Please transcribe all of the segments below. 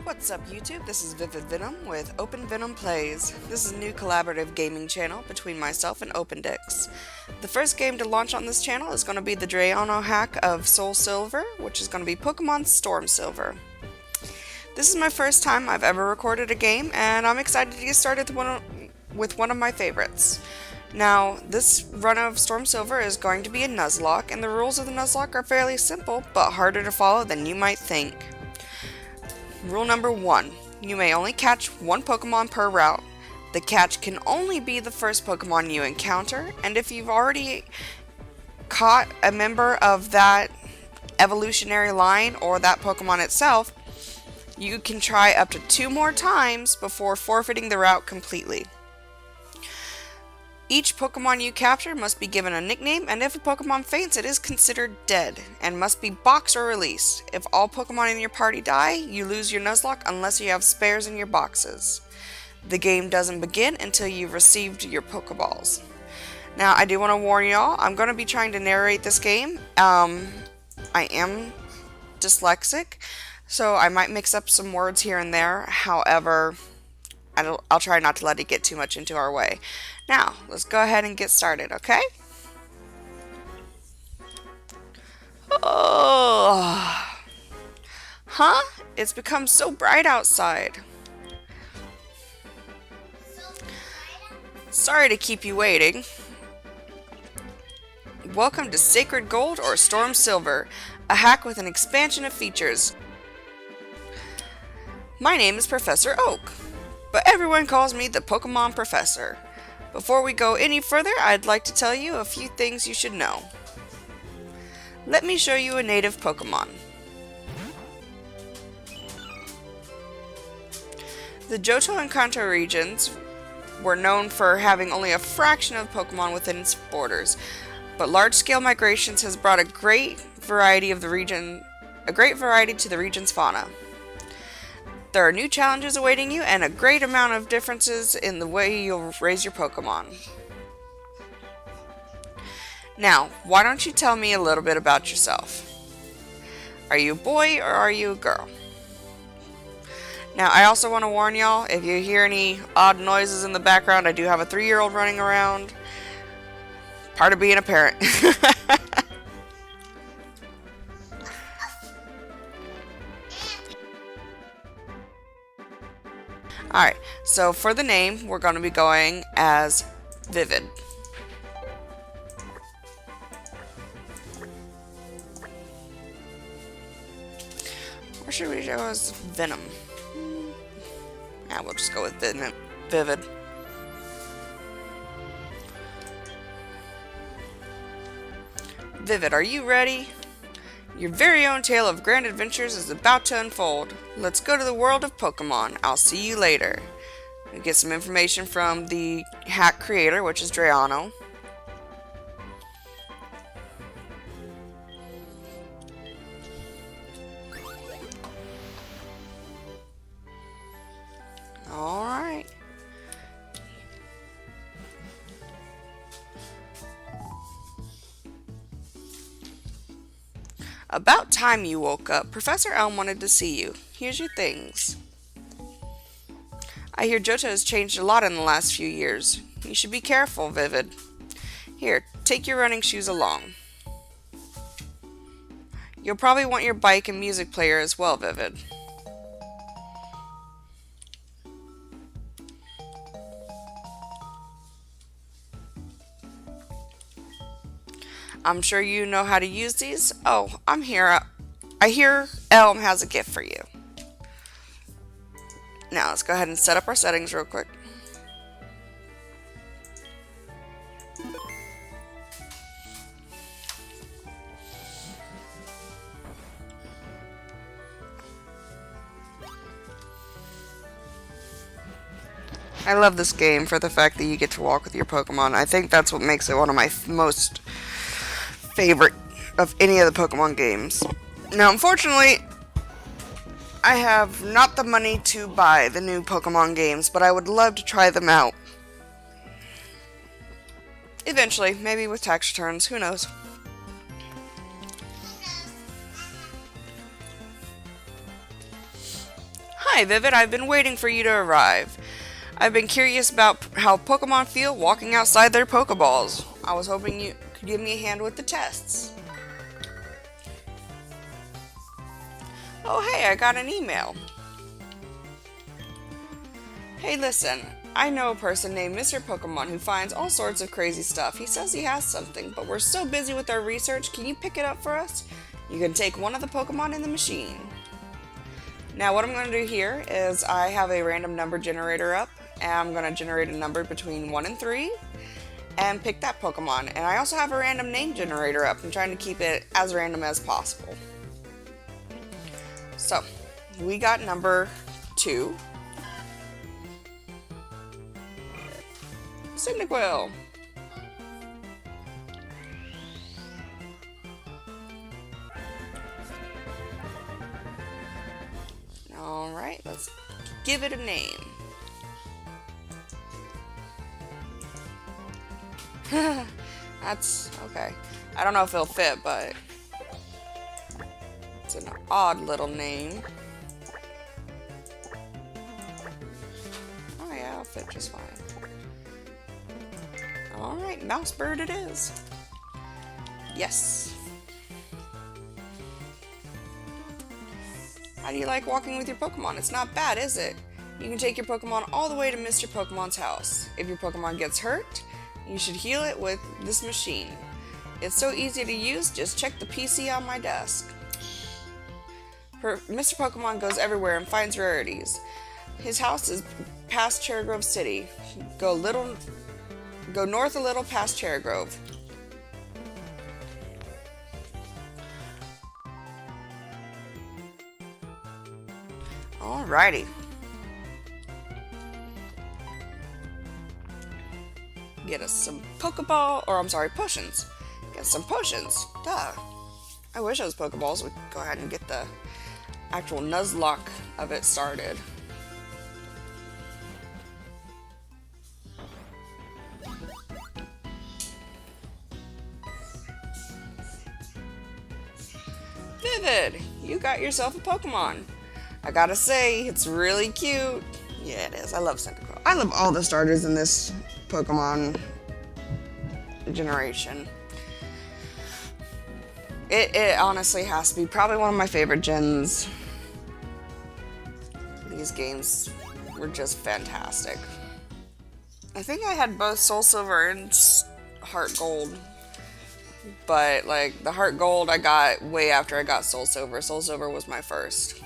What's up YouTube? This is Vivid Venom with Open Venom Plays. This is a new collaborative gaming channel between myself and OpenDix. The first game to launch on this channel is going to be the Drayano hack of StormSilver, which is going to be Pokemon StormSilver. This is my first time I've ever recorded a game, and I'm excited to get started with one of my favorites. Now, this run of StormSilver is going to be a Nuzlocke, and the rules of the Nuzlocke are fairly simple, but harder to follow than you might think. Rule number 1. You may only catch one Pokemon per route. The catch can only be the first Pokemon you encounter, and if you've already caught a member of that evolutionary line or that Pokemon itself, you can try up to 2 more times before forfeiting the route completely. Each Pokemon you capture must be given a nickname, and if a Pokemon faints, it is considered dead, and must be boxed or released. If all Pokemon in your party die, you lose your Nuzlocke unless you have spares in your boxes. The game doesn't begin until you've received your pokeballs. Now, I do want to warn y'all, I'm going to be trying to narrate this game. I am dyslexic, so I might mix up some words here and there. However, I'll try not to let it get too much into our way. Now, let's go ahead and get started, okay? Oh, huh? It's become so bright outside. Sorry to keep you waiting. Welcome to Sacred Gold or StormSilver, a hack with an expansion of features. My name is Professor Oak, but everyone calls me the Pokemon Professor. Before we go any further, I'd like to tell you a few things you should know. Let me show you a native Pokemon. The Johto and Kanto regions were known for having only a fraction of Pokemon within its borders, but large-scale migrations has brought a great variety to the region's fauna. There are new challenges awaiting you and a great amount of differences in the way you'll raise your Pokemon. Now, why don't you tell me a little bit about yourself? Are you a boy or are you a girl? Now, I also want to warn y'all, if you hear any odd noises in the background, I do have a 3-year-old running around. Part of being a parent. Alright, so for the name, we're going to be going as Vivid. Or should we go as Venom? Yeah, we'll just go with Vivid. Vivid, are you ready? Your very own tale of grand adventures is about to unfold. Let's go to the world of Pokemon. I'll see you later. We get some information from the hack creator, which is Drayano. Alright. About time you woke up. Professor Elm wanted to see you. Here's your things. I hear Johto has changed a lot in the last few years. You should be careful, Vivid. Here, take your running shoes along. You'll probably want your bike and music player as well, Vivid. I'm sure you know how to use these. Oh, I'm here. I hear Elm has a gift for you. Now, let's go ahead and set up our settings real quick. I love this game for the fact that you get to walk with your Pokemon. I think that's what makes it one of my most favorite of any of the Pokemon games. Now, unfortunately, I have not the money to buy the new Pokemon games, but I would love to try them out. Eventually, maybe with tax returns, who knows. Hi, Vivid. I've been waiting for you to arrive. I've been curious about how Pokemon feel walking outside their pokeballs. I was hoping you could give me a hand with the tests. Oh, hey, I got an email. Hey, listen. I know a person named Mr. Pokemon who finds all sorts of crazy stuff. He says he has something, but we're so busy with our research. Can you pick it up for us? You can take one of the Pokemon in the machine. Now what I'm going to do here is I have a random number generator up, and I'm going to generate a number between 1 and 3 and pick that Pokemon. And I also have a random name generator up. I'm trying to keep it as random as possible. So we got number 2. Cyndaquil. Alright, let's give it a name. That's okay. I don't know if it'll fit, but it's an odd little name. Oh yeah, it'll fit just fine. Alright, mouse bird it is. Yes. How do you like walking with your Pokemon? It's not bad, is it? You can take your Pokemon all the way to Mr. Pokemon's house. If your Pokemon gets hurt, you should heal it with this machine. It's so easy to use, just check the PC on my desk. Mr. Pokemon goes everywhere and finds rarities. His house is past Cherrygrove City. Go north a little past Cherrygrove. Alrighty. Get us some potions. Get some potions. Duh. I wish those Pokeballs would go ahead and get the actual Nuzlocke of it started. Vivid, you got yourself a Pokemon. I gotta say, it's really cute. Yeah, it is. I love Cyndaquil. I love all the starters in this Pokemon generation. It honestly has to be probably one of my favorite gens. These games were just fantastic. I think I had both Soul Silver and Heart Gold. But, like, the Heart Gold I got way after I got Soul Silver. Soul Silver was my first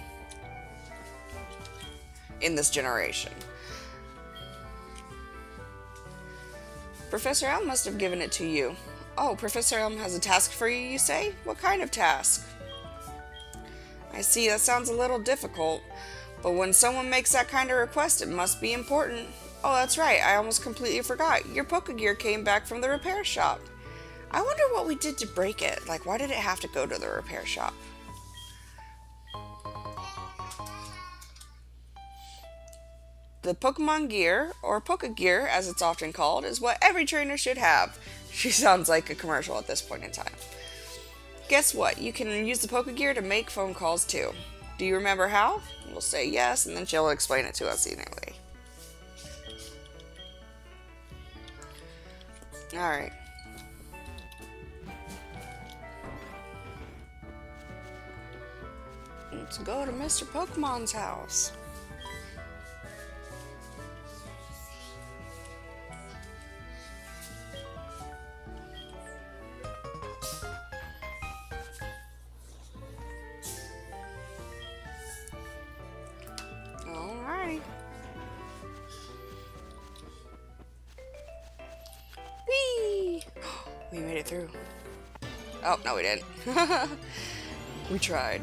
in this generation. Professor Elm must have given it to you. Oh, Professor Elm has a task for you, you say? What kind of task? I see, that sounds a little difficult. But when someone makes that kind of request, it must be important. Oh, that's right, I almost completely forgot. Your Pokegear came back from the repair shop. I wonder what we did to break it. Like, why did it have to go to the repair shop? The Pokemon Gear, or Pokegear as it's often called, is what every trainer should have. She sounds like a commercial at this point in time. Guess what? You can use the Pokegear to make phone calls too. Do you remember how? We'll say yes, and then she'll explain it to us anyway. Alright. Let's go to Mr. Pokemon's house. Alrighty. Whee! We made it through. Oh, no we didn't. We tried.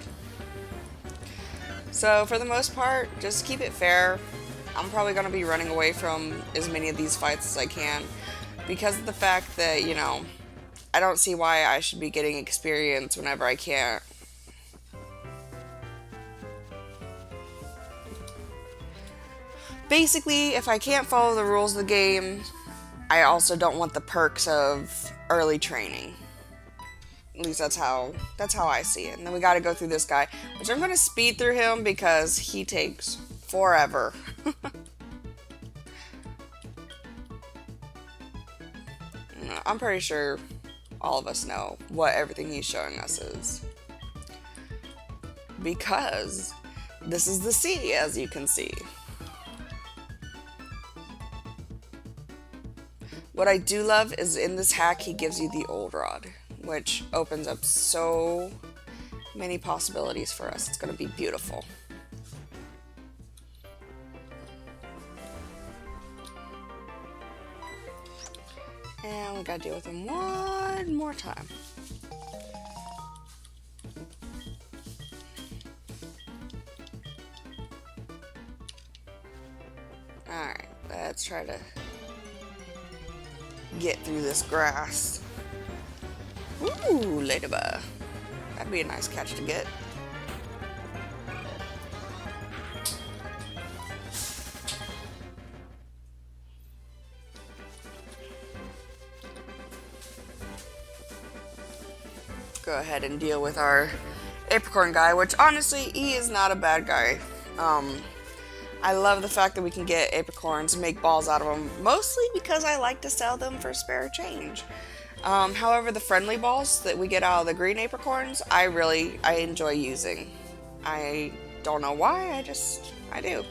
So for the most part, just keep it fair. I'm probably going to be running away from as many of these fights as I can because of the fact that, you know, I don't see why I should be getting experience whenever I can't. Basically, if I can't follow the rules of the game, I also don't want the perks of early training. At least that's how I see it. And then we got to go through this guy, which I'm going to speed through him because he takes forever. I'm pretty sure all of us know what everything he's showing us is. Because this is the sea, as you can see. What I do love is in this hack he gives you the old rod, which opens up so many possibilities for us. It's going to be beautiful. And we gotta deal with him one more time. Alright, let's try to get through this grass. Ooh, ladybug. That'd be a nice catch to get. Go ahead and deal with our apricorn guy, which honestly, he is not a bad guy. I love the fact that we can get apricorns and make balls out of them, mostly because I like to sell them for spare change. However, the friendly balls that we get out of the green apricorns, I enjoy using. I don't know why, I do.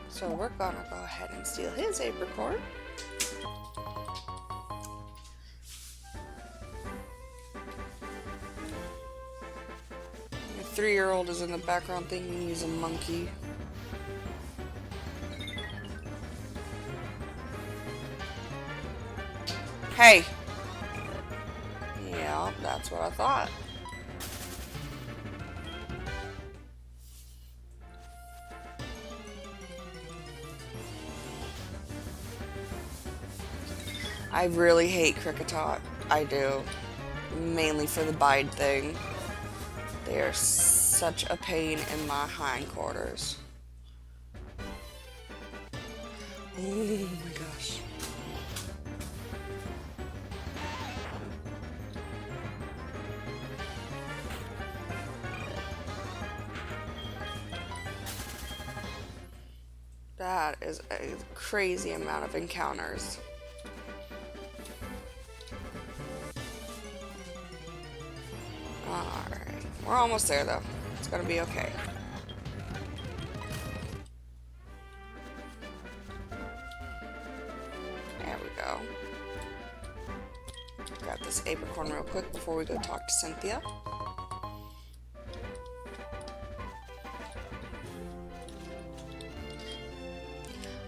So we're gonna go ahead and steal his apricorn. My 3-year-old is in the background thinking he's a monkey. Hey! Yeah, that's what I thought. I really hate Cricketot. I do. Mainly for the bide thing. They are such a pain in my hindquarters. Oh my gosh. That is a crazy amount of encounters. Alright, we're almost there though. It's gonna be okay. There we go. Grab this apricorn real quick before we go talk to Cynthia.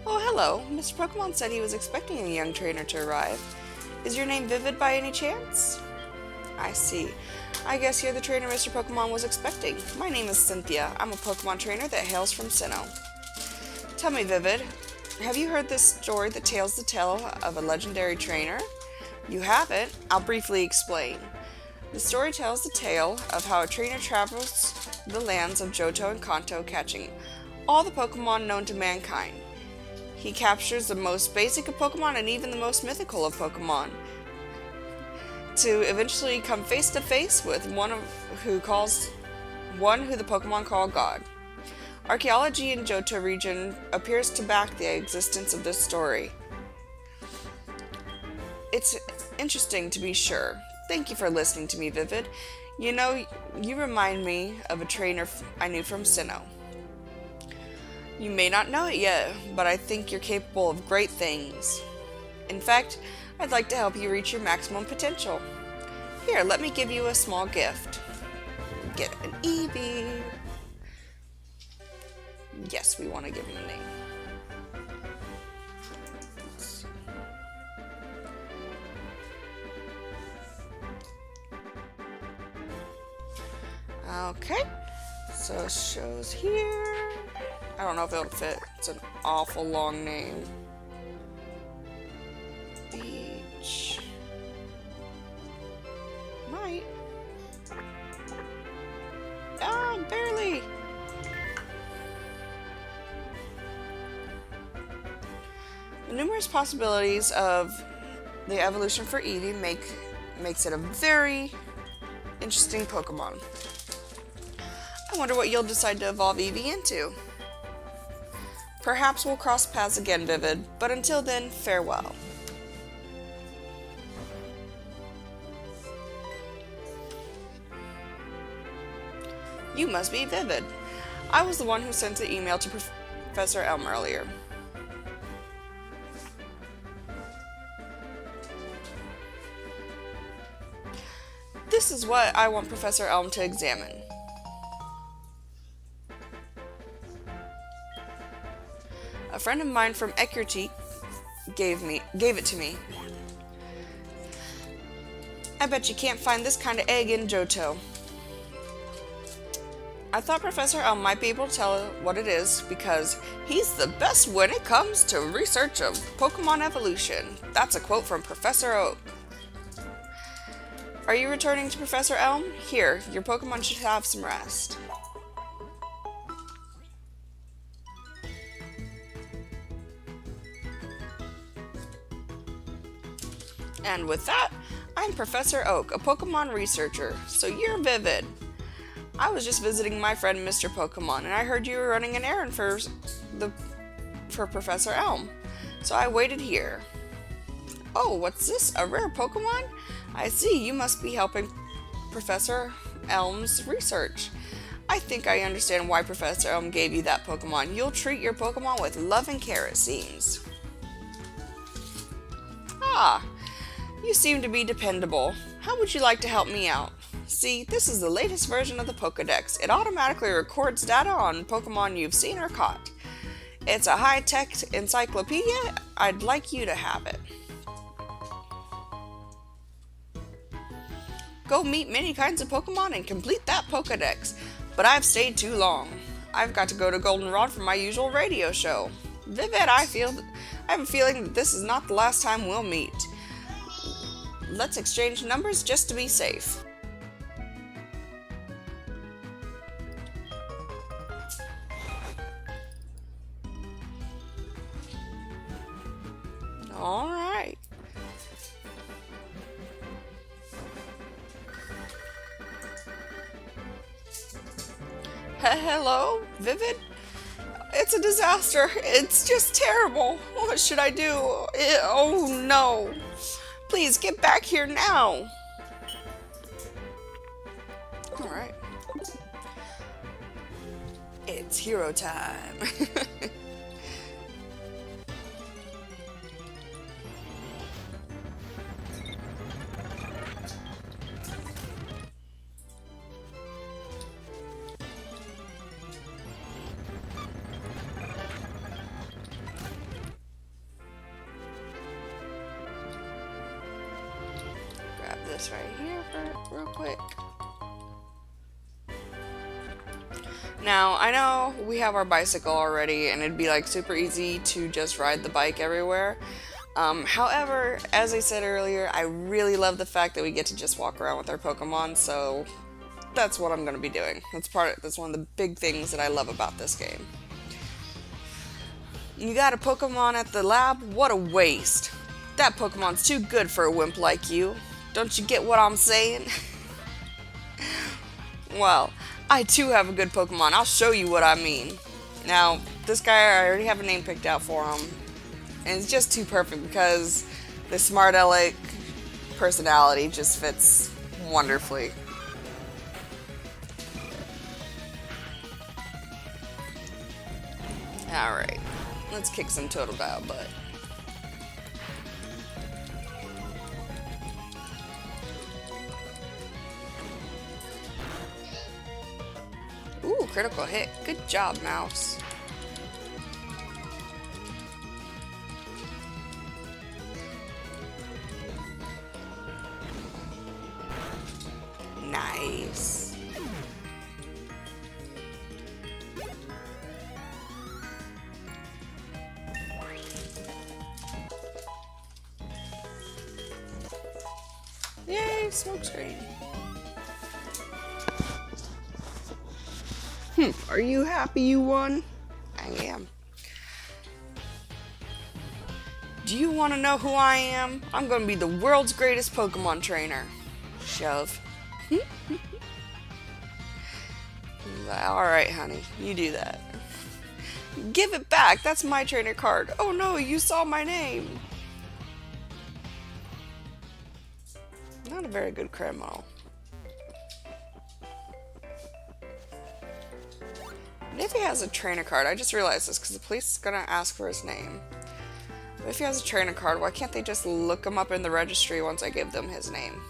Oh, hello. Mr. Pokemon said he was expecting a young trainer to arrive. Is your name Vivid by any chance? I see. I guess you're the trainer Mr. Pokemon was expecting. My name is Cynthia. I'm a Pokemon trainer that hails from Sinnoh. Tell me, Vivid, have you heard this story that tells the tale of a legendary trainer? You haven't? I'll briefly explain. The story tells the tale of how a trainer travels the lands of Johto and Kanto, catching all the Pokemon known to mankind. He captures the most basic of Pokemon and even the most mythical of Pokemon, to eventually come face to face with one who the Pokemon call God. Archaeology in Johto region appears to back the existence of this story. It's interesting to be sure. Thank you for listening to me, Vivid. You know, you remind me of a trainer I knew from Sinnoh. You may not know it yet, but I think you're capable of great things. In fact, I'd like to help you reach your maximum potential. Here, let me give you a small gift. Get an Eevee. Yes, we want to give him a name. Okay, so it shows here. I don't know if it'll fit. It's an awful long name. Beach. Might. Ah, barely. numerous possibilities of the evolution for Eevee makes it a very interesting Pokemon. I wonder what you'll decide to evolve Eevee into. Perhaps we'll cross paths again, Vivid, but until then, farewell. You must be Vivid. I was the one who sent the email to Professor Elm earlier. This is what I want Professor Elm to examine. A friend of mine from Ekirti gave it to me. I bet you can't find this kind of egg in Johto. I thought Professor Elm might be able to tell what it is because he's the best when it comes to research of Pokemon evolution. That's a quote from Professor Oak. Are you returning to Professor Elm? Here, your Pokemon should have some rest. And with that, I'm Professor Oak, a Pokemon researcher, so you're Vivid. I was just visiting my friend Mr. Pokemon, and I heard you were running an errand for Professor Elm, so I waited here. Oh, what's this? A rare Pokemon? I see, you must be helping Professor Elm's research. I think I understand why Professor Elm gave you that Pokemon. You'll treat your Pokemon with love and care, it seems. Ah, you seem to be dependable. How would you like to help me out? See, this is the latest version of the Pokedex. It automatically records data on Pokemon you've seen or caught. It's a high-tech encyclopedia. I'd like you to have it. Go meet many kinds of Pokemon and complete that Pokedex. But I've stayed too long. I've got to go to Goldenrod for my usual radio show. Vivid, I have a feeling that this is not the last time we'll meet. Let's exchange numbers just to be safe. Alright. Hello, Vivid? It's a disaster. It's just terrible. What should I do? Oh no. Please get back here now. Alright. It's hero time. This right here for real quick. Now, I know we have our bicycle already, and it'd be like super easy to just ride the bike everywhere. However, as I said earlier, I really love the fact that we get to just walk around with our Pokemon, so that's what I'm going to be doing. That's one of the big things that I love about this game. You got a Pokemon at the lab? What a waste. That Pokemon's too good for a wimp like you. Don't you get what I'm saying? Well, I too have a good Pokemon. I'll show you what I mean. Now, this guy, I already have a name picked out for him. And it's just too perfect because the smart aleck personality just fits wonderfully. Alright, let's kick some Totodile butt. Ooh, critical hit. Good job, Mouse. Nice. Yay, smokescreen. Are you happy you won? I am. Do you want to know who I am? I'm going to be the world's greatest Pokemon trainer. Shove. Alright, honey. You do that. Give it back. That's my trainer card. Oh no, you saw my name. Not a very good criminal. And if he has a trainer card, I just realized this because the police is going to ask for his name. But if he has a trainer card, why can't they just look him up in the registry once I give them his name?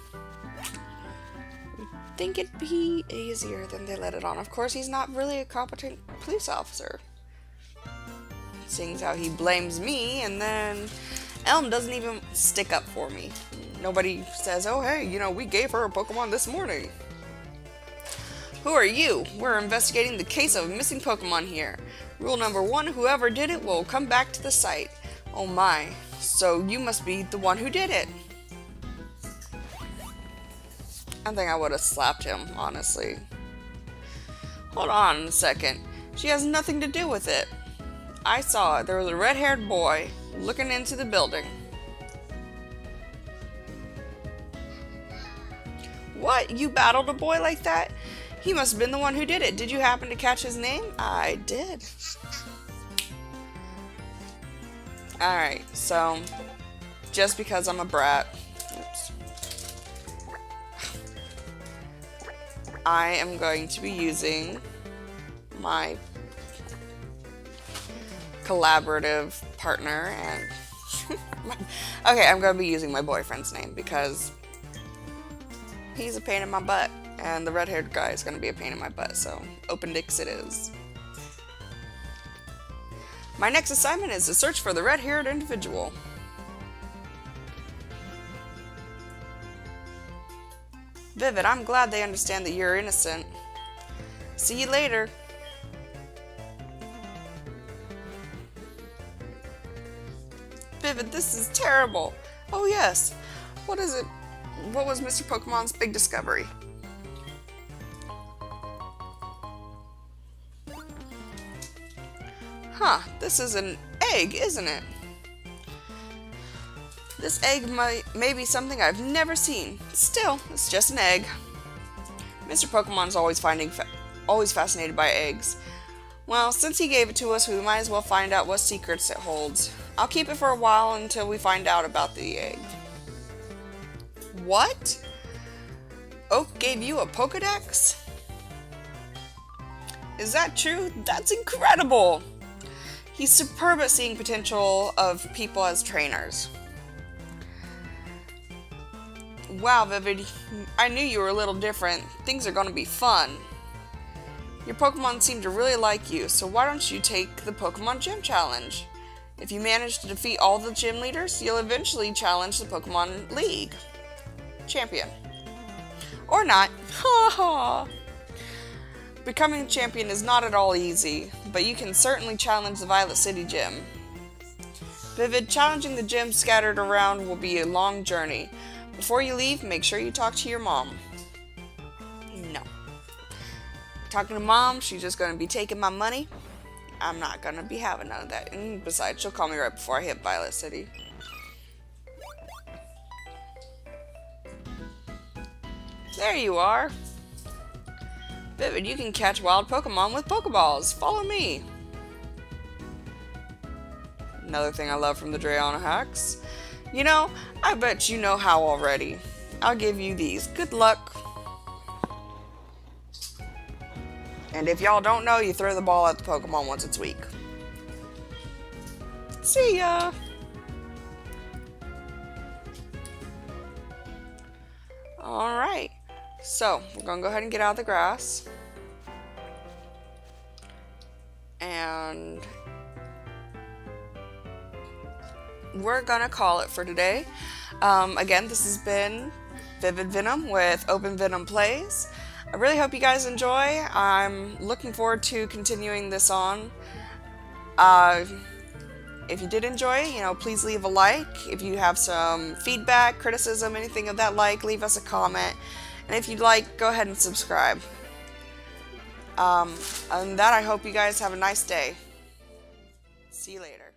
You'd think it'd be easier than they let it on. Of course, he's not really a competent police officer. Seeing as how he blames me, and then Elm doesn't even stick up for me. Nobody says, oh hey, you know, we gave her a Pokemon this morning. Who are you? We're investigating the case of a missing Pokemon here. Rule number 1, whoever did it will come back to the site. Oh my, so you must be the one who did it. I think I would have slapped him, honestly. Hold on a second. She has nothing to do with it. I saw it. There was a red-haired boy looking into the building. What? You battled a boy like that? He must have been the one who did it. Did you happen to catch his name? I did. Alright, so just because I'm a brat, oops, I am going to be using my collaborative partner and okay, I'm going to be using my boyfriend's name because he's a pain in my butt and the red-haired guy is going to be a pain in my butt, so Open Dix it is. My next assignment is to search for the red-haired individual. Vivid, I'm glad they understand that you're innocent. See you later. Vivid, this is terrible. Oh yes. What is it? What was Mr. Pokemon's big discovery? Huh, this is an egg, isn't it? This egg may be something I've never seen. Still, it's just an egg. Mr. Pokemon's always fascinated by eggs. Well, since he gave it to us, we might as well find out what secrets it holds. I'll keep it for a while until we find out about the egg. What? Oak gave you a Pokedex? Is that true? That's incredible! He's superb at seeing potential of people as trainers. Wow, Vivid, I knew you were a little different. Things are going to be fun. Your Pokemon seem to really like you, so why don't you take the Pokemon Gym Challenge? If you manage to defeat all the gym leaders, you'll eventually challenge the Pokemon League champion. Or not. Ha ha! Becoming a champion is not at all easy, but you can certainly challenge the Violet City Gym. Vivid, challenging the gyms scattered around will be a long journey. Before you leave, make sure you talk to your mom. No. Talking to mom, she's just going to be taking my money. I'm not going to be having none of that. And besides, she'll call me right before I hit Violet City. There you are. Vivid, you can catch wild Pokemon with pokeballs. Follow me. Another thing I love from the Drayana hacks. You know, I bet you know how already. I'll give you these. Good luck. And if y'all don't know, you throw the ball at the Pokemon once it's weak. See ya! Alright, so we're gonna go ahead and get out of the grass. And we're gonna call it for today. Again, this has been Vivid Venom with Open Venom Plays. I really hope you guys enjoy. I'm looking forward to continuing this on. If you did enjoy, you know, please leave a like. If you have some feedback, criticism, anything of that like, leave us a comment. And if you'd like, go ahead and subscribe. Other than that, I hope you guys have a nice day. See you later.